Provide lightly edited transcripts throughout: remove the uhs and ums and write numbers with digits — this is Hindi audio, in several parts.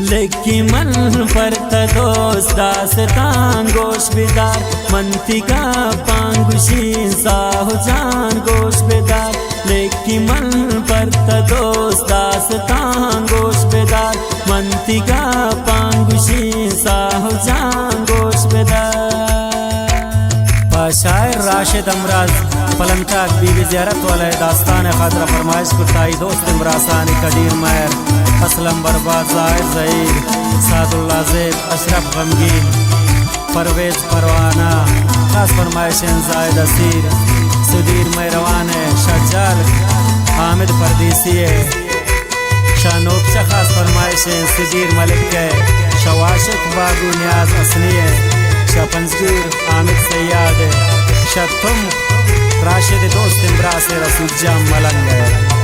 लेकी मन पर दोस्त दास्तान गोश बेदार मंतिका पांगुशी साहु जान गोश बेदार लेकी मन पर दोस्त दास्तान गोश बेदार मंतिका पांगुशी साहु जान गोश बेदार। शायर राशिद अमराज पलंका बीबी ज़ियारत वाले दास्तान खातरा फरमाइश कुताई दोस्त इमरासानी कदीर मैर असलम बर्बाद जाहिर ज़हीर सादुल्ला ज़ेब अशरफ गमगीन परवेज परवाना खास फरमाइशन जायद असीर सुधीर मैरवान शज्जाल हामिद परदेसी शानोबचा खास फरमाइशन सुधीर मलिक के शवाशिक बागू न्याज असनी शपंजगीर आमिद सैयाद शतुम राशिद दोस्त इमरास रसूल जाम मलंग।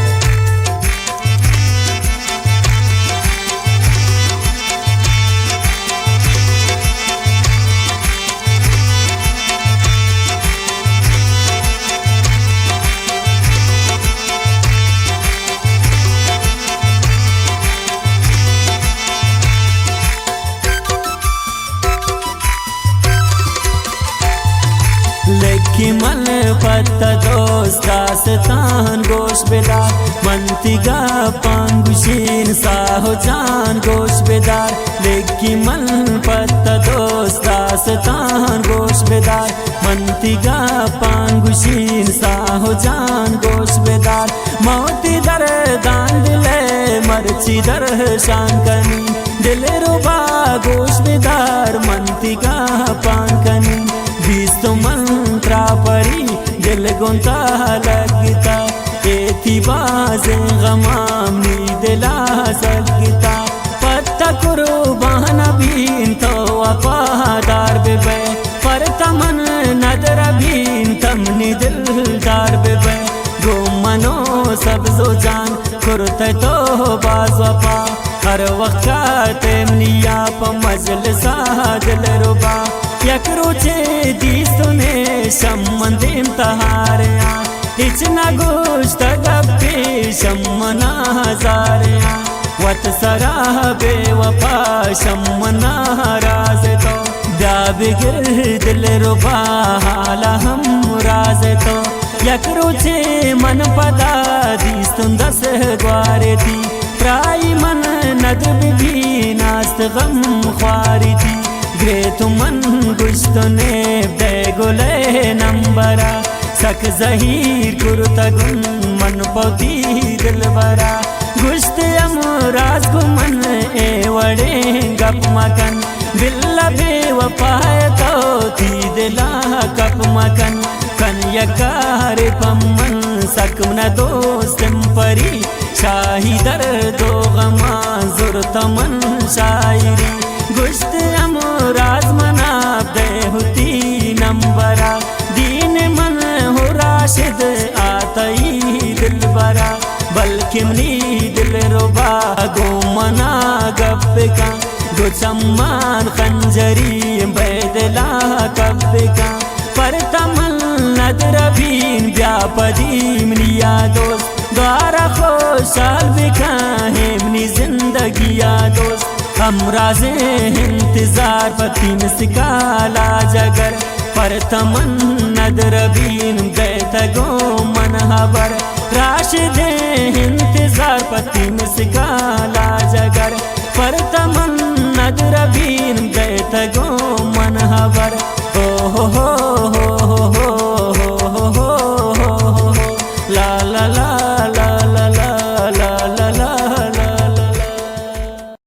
लेकी मन पत्ता दोस्त दास्तान गोश बेदार मंतिका पांगुशीन साहो जान गोश बेदार लेकी मन पत्ता दोस्त दास्तान गोश बेदार मंतिका पांगुशीन साहो जान गोश बेदार मौती दर दान दिले मरची दर शांकनी दिल रुबा गोश बेदार मंतिका पांकनी बीस्तो मंत्रा परी दिल गुंता लगता एती बाज़े गमाम नी दिला सलगता पत्ता कुर्बान बीन तो वफादार बेबे पर तमन नदर बीन तमनी दिलदार बेबे गो मनो सब्ज़ो जान कुरते तो बाज़ वफा हर वक्त तेमनिया प मजलसा दिल रुबा यकरोचे दीस्तुने शम्मंदिम तहारया इचना गोश्त गप्पे शम्मना हजारया वत सरा बेवफा शम्मना राज तो दाबिगिर दिल रुबा हाला हम राज तो यकरोचे मन पदा दीस्तुन दस ग्वारे थी प्राई मन नदब भी नास्त गम ख्वारी थी ग्रेतु मन गुश्तने बेगुले नंबरा सक जहीर कुर्तगुन मन पौती दिलबरा गुश्त अमराज गुमन ए वड़े गप मकन बिल्ला बेवफाय तो थी दिला कप मकन कन यकार पमन सकमन दोस्तम परी शाही दर दो गमा जुरतमन शायरी गुश्त अमराज मना देहुती नंबरा दीन मन हो राशिद आतई दिलबरा बल्कि मनी दिल रुबा गो मना गप का गो सम्मान खंजरी बैदला कब का पर तमल नदर बीन व्यापदी मनिया दोस्त द्वारा खुशाल बिका है मनी जिंदगी या दोस्त हमराज़े इंतजार पतीन सिकाला जगर पर तमन नदर बीन दैत गो मन हबर राशिदे इंतजार पतीन सिकाला